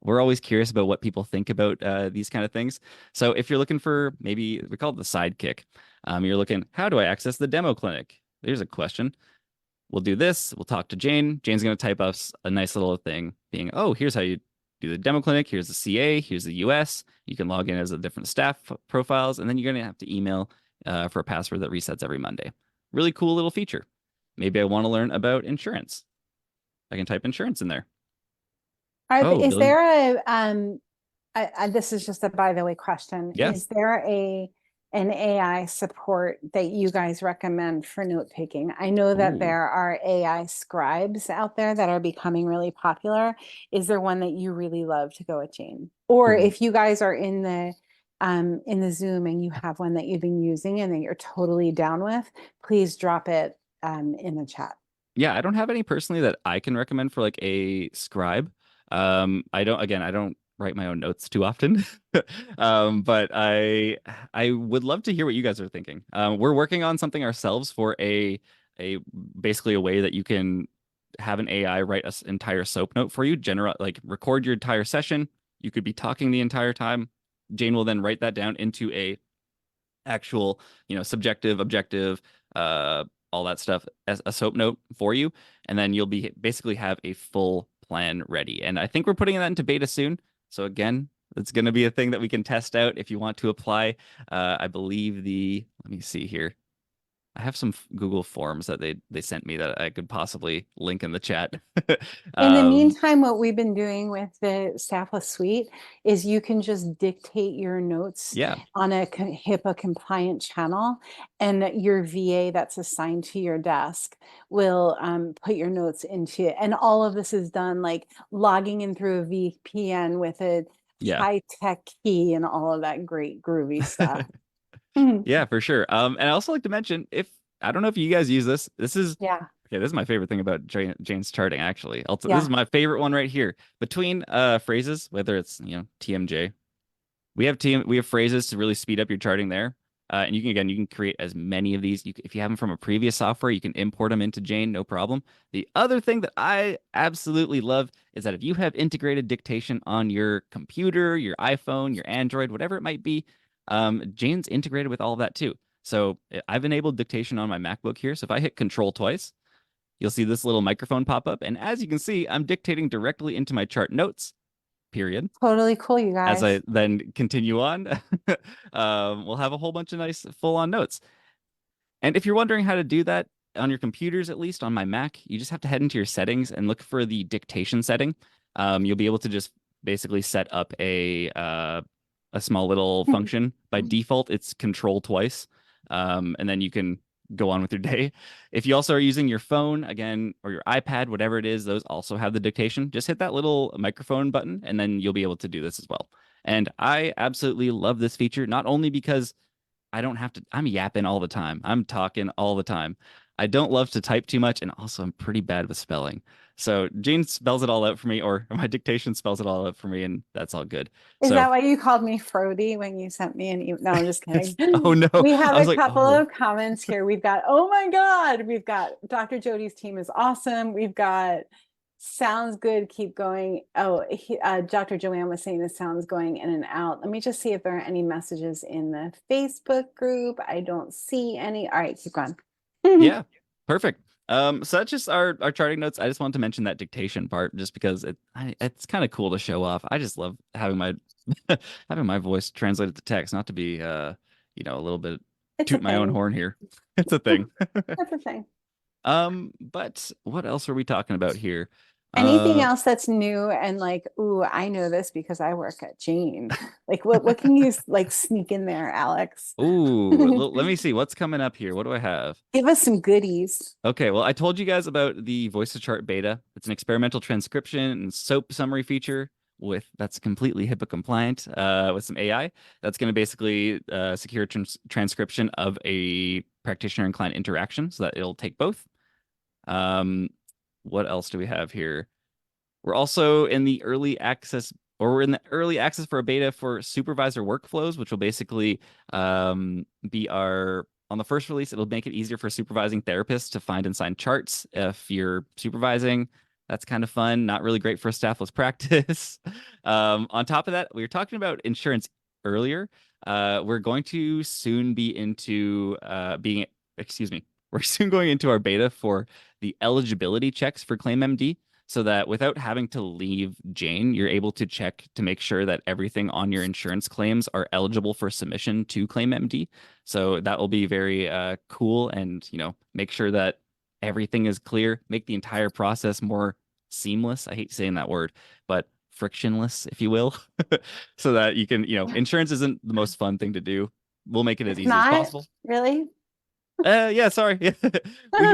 We're always curious about what people think about these kind of things. So if you're looking for, maybe we call it the sidekick, you're looking, how do I access the demo clinic? There's a question. We'll do this. We'll talk to Jane. Jane's going to type us a nice little thing being, oh, here's how you do the demo clinic. Here's the CA. Here's the US. You can log in as a different staff profiles. And then you're going to have to email for a password that resets every Monday. Really cool little feature. Maybe I want to learn about insurance. I can type insurance in there. Oh, Is billing. there this is just a by the way question. Yeah. Is there an AI support that you guys recommend for note taking? I know that Ooh. there are AI scribes out there that are becoming really popular. Is there one that you really love to go with, Jane? Or Ooh. if you guys are in the Zoom and you have one that you've been using and that you're totally down with, please drop it in the chat. Yeah, I don't have any personally that I can recommend for like a scribe. I don't write my own notes too often. But I would love to hear what you guys are thinking. We're working on something ourselves for a basically a way that you can have an AI write an entire soap note for you, general like record your entire session. You could be talking the entire time. Jane will then write that down into a actual, subjective, objective, all that stuff as a soap note for you, and then you'll be basically have a full plan ready. And I think we're putting that into beta soon. So again, it's going to be a thing that we can test out if you want to apply. I believe let me see here. I have some Google Forms that they sent me that I could possibly link in the chat. In the Um, meantime, what we've been doing with the Staffless Suite is you can just dictate your notes yeah, on a HIPAA compliant channel, and your VA that's assigned to your desk will put your notes into it. And all of this is done like logging in through a VPN with a yeah. high-tech key and all of that great groovy stuff. Mhm. Yeah, for sure. And I also like to mention if I don't know if you guys use this. This is Yeah, okay. This is my favorite thing about Jane's charting, actually. Also, this is yeah. my favorite one right here. Between phrases, whether it's TMJ, we have phrases to really speed up your charting there. And you can create as many of these. If you have them from a previous software, you can import them into Jane, no problem. The other thing that I absolutely love is that if you have integrated dictation on your computer, your iPhone, your Android, whatever it might be, Jane's integrated with all of that too. So I've enabled dictation on my MacBook here. So if I hit Control twice, you'll see this little microphone pop up. And as you can see, I'm dictating directly into my chart notes, period. Totally cool, you As guys. I then continue on, we'll have a whole bunch of nice full-on notes. And if you're wondering how to do that on your computers, at least on my Mac, you just have to head into your settings and look for the dictation setting. You'll be able to just basically set up a small little function. By default, it's control twice, and then you can go on with your day. If you also are using your phone again or your iPad, whatever it is, those also have the dictation. Just hit that little microphone button, and then you'll be able to do this as well. And I absolutely love this feature, not only because I don't have to, I'm yapping all the time. I'm talking all the time. I don't love to type too much, and also I'm pretty bad with spelling. So Jane spells it all out for me, or my dictation spells it all out for me, and that's all good. Is So, that why you called me Frody when you sent me an email? No, I'm just oh kidding. no, We have I was a like, couple oh, of comments here. We've got, oh my God, we've got Dr. Jody's team is awesome. We've got sounds good, keep going. Oh, Dr. Joanne was saying the sounds going in and out. Let me just see if there are any messages in the Facebook group. I don't see any. All right, keep going. yeah, perfect. So that's just our charting notes. I just wanted to mention that dictation part, just because it's kind of cool to show off. I just love having my having my voice translated to text, not to be a little bit It's a toot my own thing. horn here. It's a thing. That's a thing. But what else are we talking about here? Anything Uh, else that's new and like, ooh, I know this because I work at Jane. Like what can you like sneak in there, Alex? let me see what's coming up here. What do I have? Give us some goodies. Okay, well, I told you guys about the voice to chart beta. It's an experimental transcription and SOAP summary feature that's completely HIPAA compliant with some AI. That's going to basically secure transcription of a practitioner and client interaction so that it'll take both. Um, what else do we have here? We're also in the early access, or we're in the early access for a beta for supervisor workflows, which will basically be on the first release, it'll make it easier for supervising therapists to find and sign charts if you're supervising. That's kind of fun, not really great for a staffless practice. On top of that, we were talking about insurance earlier. We're going to soon be into excuse me, we're soon going into our beta for the eligibility checks for ClaimMD so that without having to leave Jane, you're able to check to make sure that everything on your insurance claims are eligible for submission to ClaimMD. So that will be very cool and, make sure that everything is clear, make the entire process more seamless. I hate saying that word, but frictionless, if you will, so that you can, insurance isn't the most fun thing to do. We'll make it as It's easy as not possible. really. Yeah, sorry.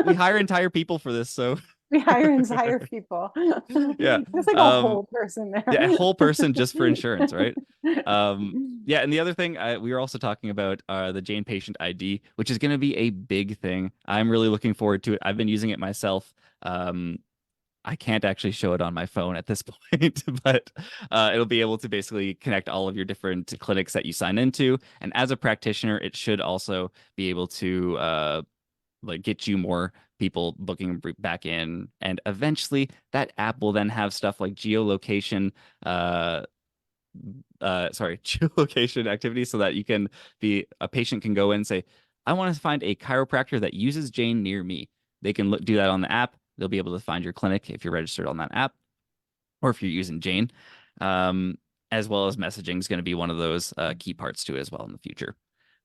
We hire entire people for this, so We hire entire people. yeah. There's like a Um, whole person yeah, a there. whole person just for insurance, right? Yeah, and the other thing we were also talking about the Jane Patient ID, which is going to be a big thing. I'm really looking forward to it. I've been using it myself. I can't actually show it on my phone at this point, but it'll be able to basically connect all of your different clinics that you sign into. And as a practitioner, it should also be able to like get you more people booking back in. And eventually that app will then have stuff like geolocation, geolocation activity so that you can be a patient can go in and say, I want to find a chiropractor that uses Jane near me. They can do that on the app. They'll be able to find your clinic if you're registered on that app or if you're using Jane. As well as messaging is going to be one of those key parts to it as well in the future.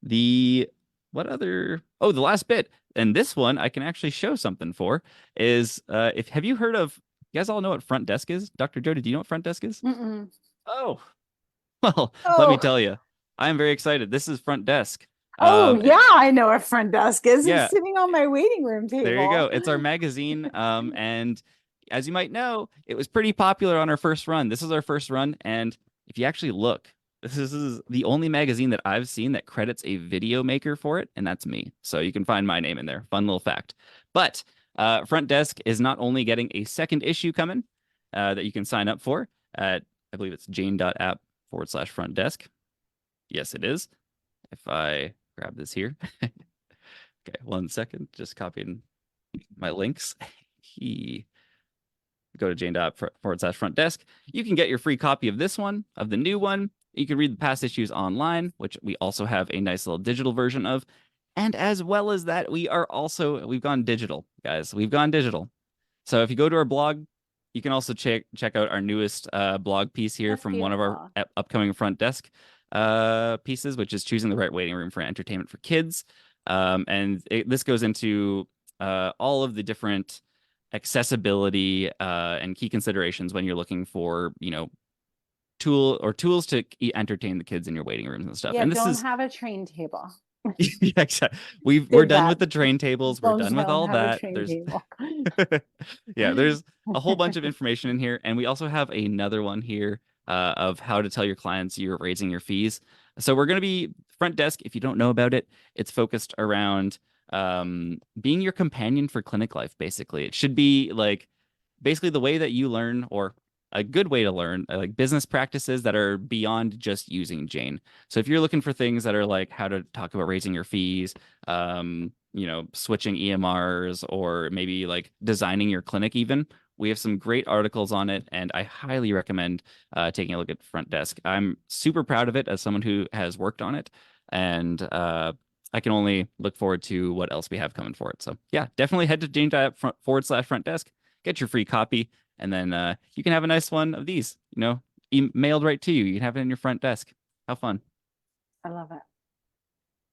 The what other? Oh, the last bit, and this one I can actually show something for is if have you heard of? You guys all know what front desk is? Dr. Jody, do you know what front desk is? Mm-mm. Oh, well, let me Oh, tell you, I am very excited. This is front desk. oh It- yeah, I know what front desk is. yeah, It's sitting on my waiting room there you go. table. It's our magazine. And as you might know, it was pretty popular on our first run. This is our first run, and if you actually look, this is the only magazine that I've seen that credits a video maker for it, and that's me. So you can find my name in there. Fun little fact. But Front Desk is not only getting a second issue coming that you can sign up for at, I believe it's jane.app/front desk. Yes, it is. If I grab this here. Okay, 1 second. Just copying my links. Go to jane.app/front desk. You can get your free copy of this one, of the new one. You can read the past issues online, which we also have a nice little digital version of. And as well as that, we've gone digital, guys. We've gone digital. So if you go to our blog, you can also check out our newest blog piece here That's from one of our beautiful. upcoming front desk pieces, which is choosing the right waiting room for entertainment for kids. This goes into all of the different accessibility and key considerations when you're looking for, tools to entertain the kids in your waiting rooms and stuff. Yeah, And this don't is have a train table. yeah, exactly. We're Did done that. with the train tables. We're done with Don't all have a that. train There's table. yeah, there's a whole bunch of information in here, and we also have another one here of how to tell your clients you're raising your fees. So we're going to be front desk. If you don't know about it, it's focused around being your companion for clinic life. Basically, it should be like basically the way that you learn, or a good way to learn, like business practices that are beyond just using Jane. So if you're looking for things that are like how to talk about raising your fees, switching EMRs, or maybe like designing your clinic even, we have some great articles on it, and I highly recommend taking a look at Front Desk. I'm super proud of it as someone who has worked on it, and I can only look forward to what else we have coming for it. So yeah, definitely head to jane.app/front desk, get your free copy, and then you can have a nice one of these, mailed right to you. You can have it in your front desk. How fun. I love it.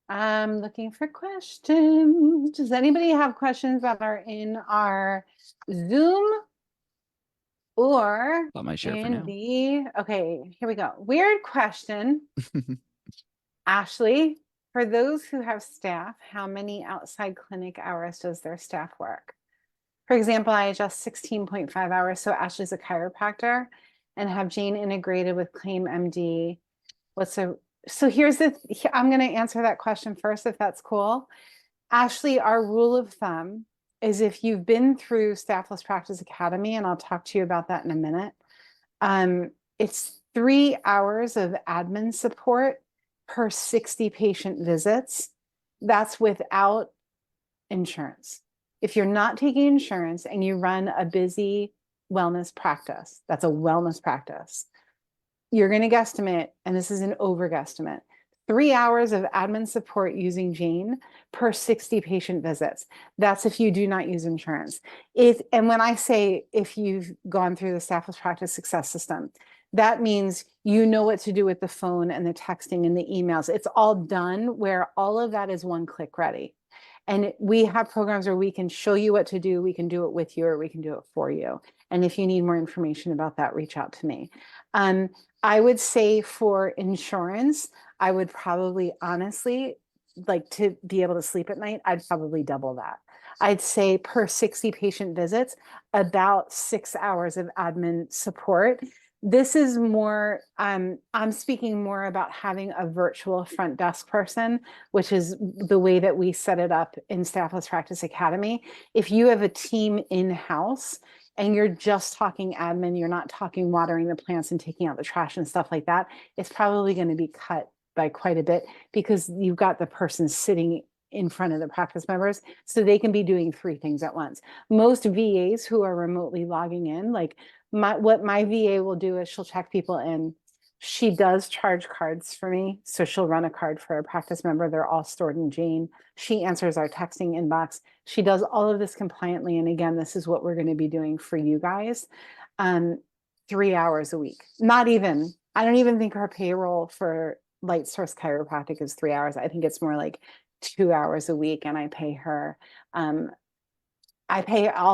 I'm looking for questions. Does anybody have questions that are in our Zoom or Got my share for in now. okay, here we go. Weird question. Ashley, for those who have staff, how many outside clinic hours does their staff work? For example, I adjust 16.5 hours. So Ashley's a chiropractor and have Jane integrated with Claim MD. So here's I'm going to answer that question first, if that's cool. Ashley, our rule of thumb is if you've been through Staffless Practice Academy, and I'll talk to you about that in a minute, it's 3 hours of admin support per 60 patient visits. That's without insurance. If you're not taking insurance and you run a busy wellness practice, that's a wellness practice, you're going to guesstimate, and this is an over guesstimate, 3 hours of admin support using Jane per 60 patient visits. That's if you do not use insurance. And when I say if you've gone through the Staffless Practice Success System, that means you know what to do with the phone and the texting and the emails. It's all done where all of that is one click ready. And we have programs where we can show you what to do. We can do it with you, or we can do it for you. And if you need more information about that, reach out to me. I would say for insurance, I would probably honestly like to be able to sleep at night. I'd probably double that. I'd say per 60 patient visits, about 6 hours of admin support. This is more, I'm speaking more about having a virtual front desk person, which is the way that we set it up in Staffless Practice Academy. If you have a team in-house and you're just talking admin, you're not talking watering the plants and taking out the trash and stuff like that, it's probably going to be cut by quite a bit because you've got the person sitting in front of the practice members, so they can be doing 3 things at once. Most VAs who are remotely logging in, like what my VA will do is she'll check people in. She does charge cards for me, so she'll run a card for a practice member. They're all stored in Jane. She answers our texting inbox. She does all of this compliantly, and again, this is what we're going to be doing for you guys. 3 hours a week. Not even. I don't even think her payroll for Light Source Chiropractic is 3 hours. I think it's more like 2 hours a week, and I pay her. All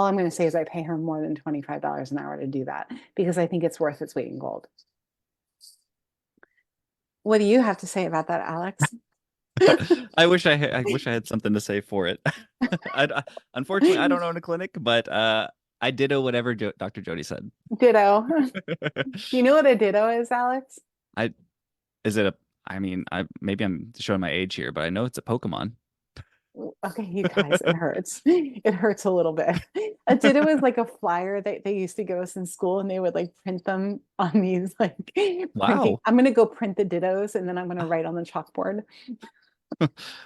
I'm going to say is I pay her more than $25 an hour to do that because I think it's worth its weight in gold. What do you have to say about that, Alex? I wish I had something to say for it. Unfortunately, I don't own a clinic, but I ditto whatever Dr. Jody said. Ditto. You know what a ditto is, Alex? Is it a? I mean, maybe I'm showing my age here, but I know it's a Pokemon. Okay, you guys, it hurts. It hurts a little bit. A ditto is like a flyer that they used to give us in school, and they would like print them on these like Wow. I'm gonna go print the dittos, and then I'm gonna write on the chalkboard.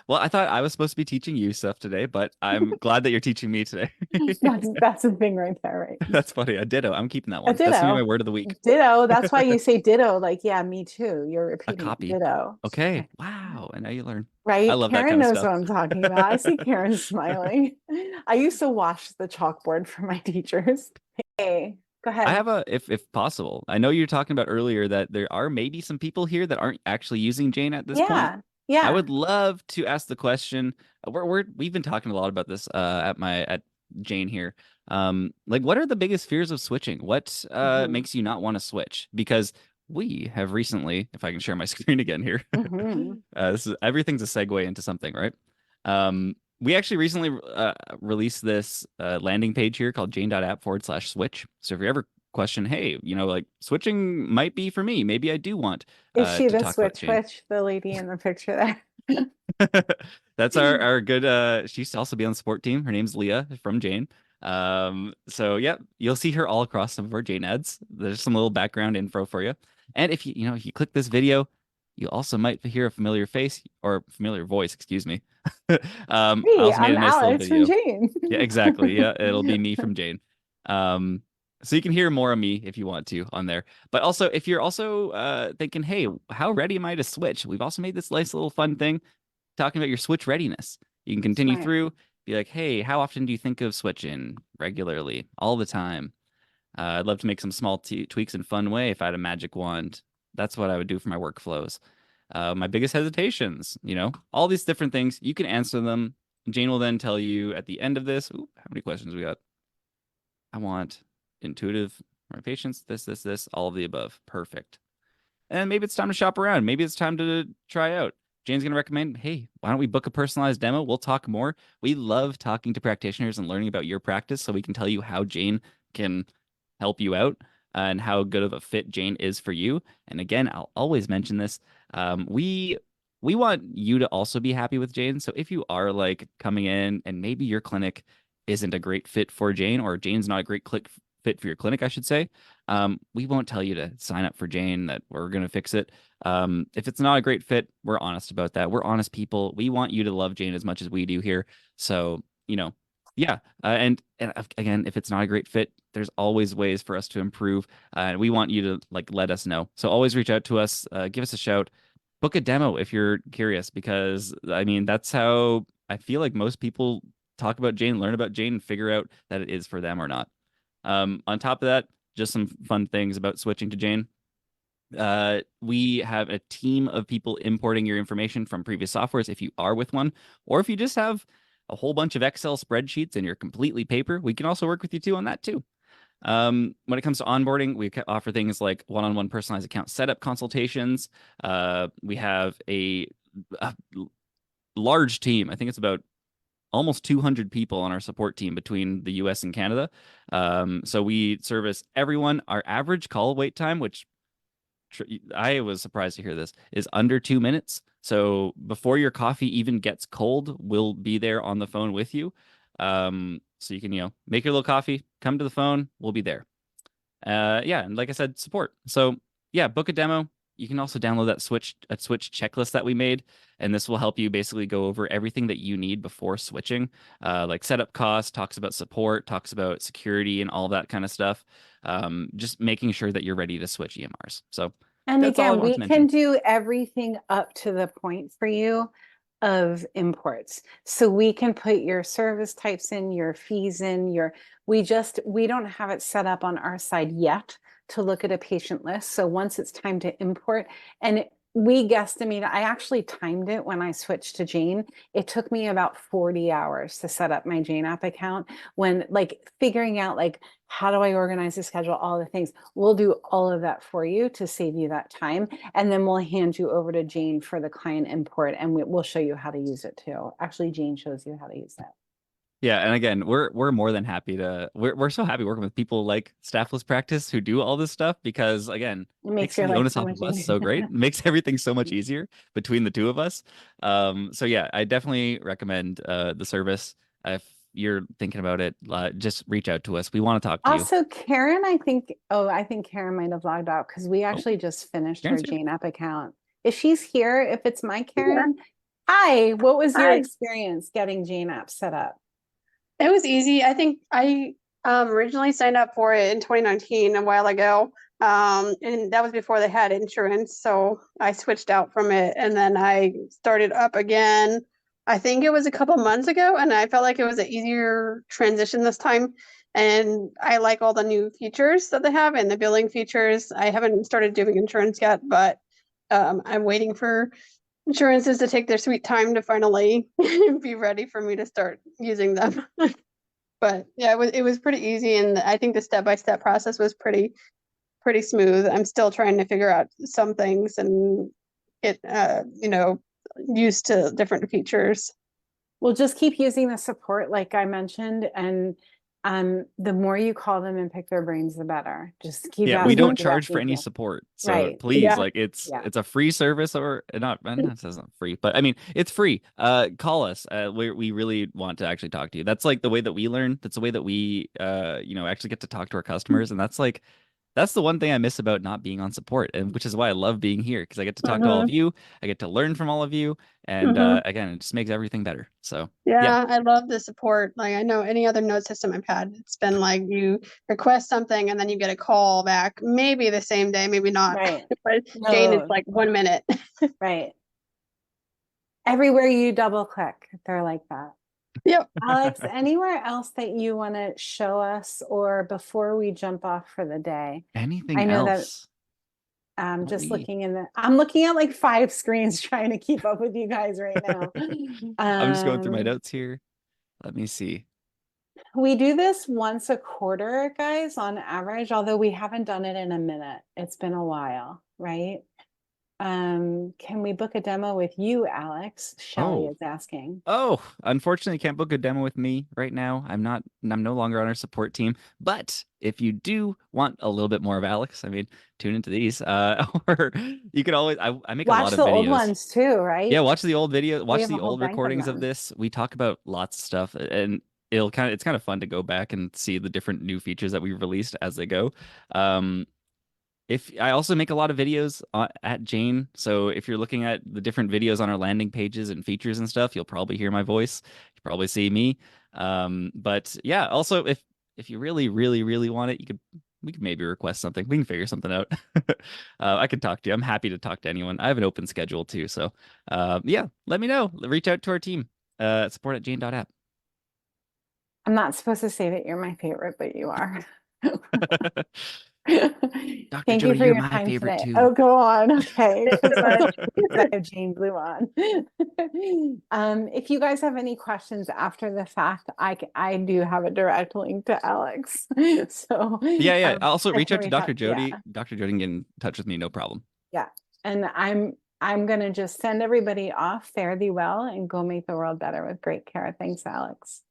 Well, I thought I was supposed to be teaching you stuff today, but I'm glad that you're teaching me today. That's the thing right there, right? That's funny. A ditto. I'm keeping that A one. That's gonna be ditto. my word of the week. Ditto. That's why you say ditto. Like, yeah, me too. You're A repeating copy. ditto. Okay. Wow. And now you learn. I Right? love that Karen kind of knows stuff. what I'm talking about. I see Karen smiling. I used to wash the chalkboard for my teachers. Hey, go I ahead. have if possible. I know you're talking about earlier that there are maybe some people here that aren't actually using Jane at this point. Yeah. I Yeah. would love to ask the question. We've been talking a lot about this at Jane here. Like what are the biggest fears of switching? What Mhm. makes you not want to switch? Because we have recently, if I can share my screen again here, Mhm. everything's a segue into something, right? We actually recently released this landing page here called jane.app/switch. So if you ever question, hey, like switching might be for me, maybe I do want Is she to the talk about switch Jane. witch, the lady in the picture there? That's our good she used to also be on the support team. Her name's Leah from Jane. So yeah, you'll see her all across some of our Jane ads. There's some little background info for you. And if you click this video, you also might hear a familiar face or familiar voice, excuse me. I Hey, also made I'm a nice little Alex from video. Jane. Yeah, exactly. Yeah, it'll be me from Jane. So you can hear more of me if you want to on there. But also, if you're also thinking, hey, how ready am I to switch? We've also made this nice little fun thing talking about your switch readiness. You can continue Smart. through, be like, hey, how often do you think of switching? Regularly, all the time. I'd love to make some small tweaks in fun way if I had a magic wand. That's what I would do for my workflows. My biggest hesitations, all these different things. You can answer them. Jane will then tell you at the end of this. Ooh, how many questions we got? I want intuitive, my patience, this, all of the above. Perfect. And maybe it's time to shop around. Maybe it's time to try out. Jane's going to recommend, hey, why don't we book a personalized demo? We'll talk more. We love talking to practitioners and learning about your practice so we can tell you how Jane can help you out and how good of a fit Jane is for you. And again, I'll always mention this. We want you to also be happy with Jane. So if you are like coming in and maybe your clinic isn't a great fit for Jane or Jane's not a great fit for your clinic, I should say, we won't tell you to sign up for Jane, that we're going to fix it. If it's not a great fit, we're honest about that. We're honest people. We want you to love Jane as much as we do here. So, yeah. And again, if it's not a great fit, there's always ways for us to improve. And we want you to let us know. So always reach out to us, give us a shout, book a demo if you're curious, because I mean, that's how I feel like most people talk about Jane, learn about Jane, and figure out that it is for them or not. On top of that, just some fun things about switching to Jane. We have a team of people importing your information from previous softwares if you are with one, or if you just have a whole bunch of Excel spreadsheets and you're completely paper, we can also work with you too on that too. When it comes to onboarding, we offer things like one-on-one personalized account setup consultations. We have a large team. I think it's about almost 200 people on our support team between the US and Canada. So we service everyone. Our average call wait time, which I was surprised to hear this, is under 2 minutes. So before your coffee even gets cold, we'll be there on the phone with you. So you can, make your little coffee, come to the phone, we'll be there. Yeah, and like I said, support. So yeah, book a demo. You can also download that Switch checklist that we made, and this will help you basically go over everything that you need before switching, like setup costs, talks about support, talks about security, and all that kind of stuff. Just making sure that you're ready to switch EMRs. So And that's all I again, wanted we to can mention. do everything up to the point for you of imports. So we can put your service types in, your fees in, we don't have it set up on our side yet to look at a patient list. So once it's time to import, and we guesstimate, I actually timed it when I switched to Jane. It took me about 40 hours to set up my Jane app account, when like figuring out like, how do I organize the schedule, all the things. We'll do all of that for you to save you that time. And then we'll hand you over to Jane for the client import, and we'll show you how to use it too. Actually, Jane shows you how to use it. Yeah, and again, we're more than happy to we're so happy working with people like Staffless Practice who do all this stuff, because again, It makes takes your the life onus so off much of us easier. so great. It makes everything so much easier between the two of us. So yeah, I definitely recommend the service. If you're thinking about it, just reach out to us. We want to talk to you. Also, Karen, I think Karen might have logged out because we Oh, actually just finished her Karen's here. Jane app account. If she's here, if it's my Yeah. Karen, hi, what was your Hi. experience getting Jane app set up? It was easy. I think I originally signed up for it in 2019, a while ago. And that was before they had insurance. So I switched out from it and then I started up again. I think it was a couple months ago, and I felt like it was an easier transition this time. And I like all the new features that they have and the billing features. I haven't started doing insurance yet, but I'm waiting for insurances to take their sweet time to finally be ready for me to start using them. But yeah, it was pretty easy, and I think the step-by-step process was pretty smooth. I'm still trying to figure out some things and get used to different features. Well, just keep using the support like I mentioned, and the more you call them and pick their brains, the better. Just keep Yeah, we asking don't for that charge for any feedback. support. So Right. please, Yeah. like it's Yeah. it's a free service, or not, it says not free, but I mean it's free. Call us. We really want to actually talk to you. That's like the way that we learn. That's the way that we actually get to talk to our customers. And that's the one thing I miss about not being on support, and which is why I love being here, because I get to talk to all of you. I get to learn from all of you. And Mhm. again, it just makes everything better. So Yeah, I love the support. Like I know any other note system I've had, it's been like you request something and then you get a call back, maybe the same day, maybe not. Right. But Jane is No, like 1 minute. right. Everywhere you double click, they're like that. Yep. Alex, anywhere else that you want to show us, or before we jump off for the day? anything I know that else? I'm Let just me- I'm looking at like 5 screens trying to keep up with you guys right now. I'm just going through my Um, notes here. Let me see. we do this once a quarter, guys, on average, although we haven't done it in a minute. It's been a while, right? Can we book a demo with you, Alex? Shelly Oh, is asking. Oh, unfortunately, can't book a demo with me right now. I'm no longer on our support team. But if you do want a little bit more of Alex, I mean, tune into these. Or you could always, I make a lot Watch of the old videos. ones too, right? Yeah, watch the old video, We watch have a the whole old bank of recordings of them. this. We talk about lots of stuff, and it's kind of fun to go back and see the different new features that we've released as they go. Um, if I also make a lot of videos at Jane, so if you're looking at the different videos on our landing pages and features and stuff, you'll probably hear my voice. You probably see me. But yeah, also if you really, really, really want it, we could maybe request something. We can figure something out. I can talk to you. I'm happy to talk to anyone. I have an open schedule too. So yeah, let me know. Reach out to our team. Support@jane.app. I'm not supposed to say that you're my favorite, but you are. Dr. Thank you Jody, for you're your my time favorite today. too. Oh, go on. Okay. Because I have Jane Blue on. If you guys have any questions after the fact, I do have a direct link to Alex. So Yeah. Also I reach can out to reach out. Dr. Yeah. Jody. Dr. Jody can get in touch with me, no problem. Yeah. And I'm gonna just send everybody off. Fare thee well and go make the world better with great care. Thanks, Alex.